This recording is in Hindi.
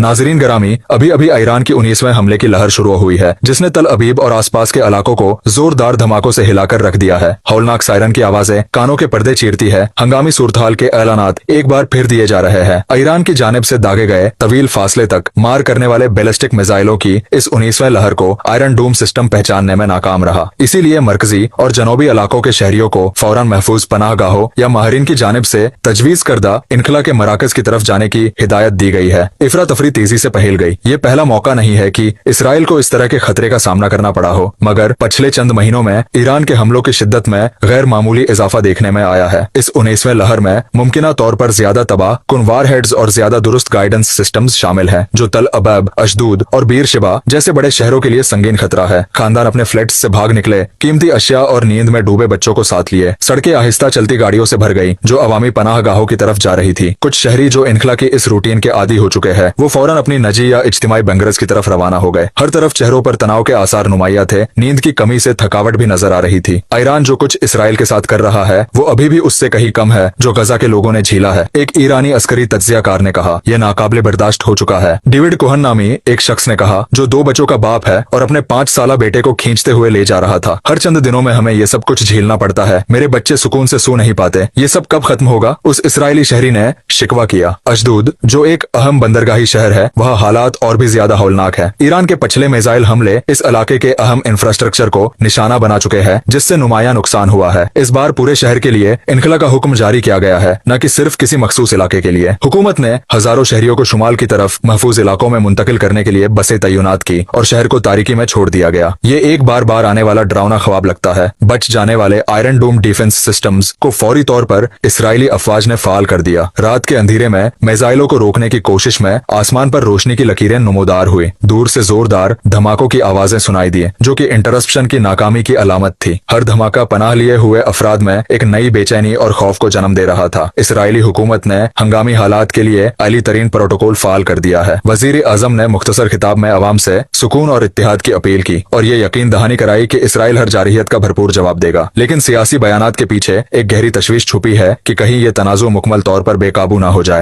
नाजरीन गरामी, अभी अभी ईरान की 19वें हमले की लहर शुरू हुई है, जिसने तल अबीब और आसपास के इलाकों को जोरदार धमाकों से हिलाकर रख दिया है। हौलनाक सायरन की आवाजें कानों के पर्दे चीरती है। हंगामी सूरतहाल के ऐलानात एक बार फिर दिए जा रहे हैं। ईरान की जानिब से दागे गए तवील फासले तक मार करने वाले बैलिस्टिक मिसाइलों की इस 19वें लहर को आयरन डूम सिस्टम पहचानने में नाकाम रहा। इसीलिए मरकजी और जनूबी इलाकों के शहरियों को फौरन महफूज पनाहगाहों या माहिरीन की जानिब से तजवीज करदा इनखला के मराकज की तरफ जाने की हिदायत दी गई है। इफरा तफरी तेजी से पहल गई। ये पहला मौका नहीं है कि इसराइल को इस तरह के खतरे का सामना करना पड़ा हो, मगर पिछले चंद महीनों में ईरान के हमलों की शिद्दत में गैर मामूली इजाफा देखने में आया है। इस 19वें लहर में मुमकिना तौर पर ज्यादा तबाह कुन वारहेड्स और ज्यादा दुरुस्त गाइडेंस सिस्टम्स शामिल हैं, जो तल अबैब, अशदूद और बीरशेबा जैसे बड़े शहरों के लिए संगीन खतरा है। खानदान अपने फ्लैट्स से भाग निकले, कीमती अशिया और नींद में डूबे बच्चों को साथ लिए। सड़कें आहिस्ता चलती गाड़ियों से भर गई जो अवामी पनाहगाहों की तरफ जा रही थी। कुछ शहरी जो इनखला की इस रूटीन के आदी हो चुके हैं, वो फौरन अपनी नजी या इज्तिमाई बंगरस की तरफ रवाना हो गए। हर तरफ चेहरों पर तनाव के आसार नुमाया थे। नींद की कमी से थकावट भी नजर आ रही थी। ईरान जो कुछ इसराइल के साथ कर रहा है वो अभी भी उससे कहीं कम है जो गजा के लोगों ने झेला है। एक ईरानी अस्करी तज्जियाकार ने कहा, यह नाकाबिले बर्दाश्त हो चुका है। डेविड कोहन नामी एक शख्स ने कहा, जो 2 बच्चों का बाप है और अपने 5 साला बेटे को खींचते हुए ले जा रहा था। हर चंद दिनों में हमें ये सब कुछ झेलना पड़ता है। मेरे बच्चे सुकून से सो नहीं पाते। ये सब कब खत्म होगा? उस इसराइली शहरी ने शिकवा किया। अशदूद जो एक अहम बंदरगाही शहर है, वह हालात और भी ज्यादा हौलनाक है। ईरान के पिछले मिसाइल हमले इस इलाके के अहम इंफ्रास्ट्रक्चर को निशाना बना चुके हैं, जिससे नुमाया नुकसान हुआ है। इस बार पूरे शहर के लिए इनखला का हुक्म जारी किया गया है, न कि सिर्फ किसी मखसूस इलाके के लिए। हुकूमत ने हजारों शहरियों को शुमाल की तरफ महफूज इलाकों में मुंतकिल करने के लिए बसें तैनात की और शहर को तारीकी में छोड़ दिया गया। ये एक बार बार आने वाला डरावना ख्वाब लगता है। बच जाने वाले आयरन डोम डिफेंस सिस्टम्स को फौरी तौर पर इसराइली अफवाज ने फाल कर दिया। रात के अंधेरे में मिसाइलों को रोकने की कोशिश में आसमान पर रोशनी की लकीरें नुमोदार हुई। दूर से जोरदार धमाकों की आवाजें सुनाई दी, जो कि इंटरप्शन की नाकामी की अलामत थी। हर धमाका पनाह लिए हुए अफराद में एक नई बेचैनी और खौफ को जन्म दे रहा था। इसराइली हुकूमत ने हंगामी हालात के लिए आली तरीन प्रोटोकॉल फाल कर दिया है। वजीर आजम ने मुख्तसर खिताब में अवाम से सुकून और इत्तेहाद की अपील की और ये यकीन दहानी कराई कि इसराइल हर जारहियत का भरपूर जवाब देगा। लेकिन सियासी बयानात के पीछे एक गहरी तशवीश छुपी है कि कहीं ये तनाज़ुर मुकम्मल तौर पर बेकाबू न हो जाए।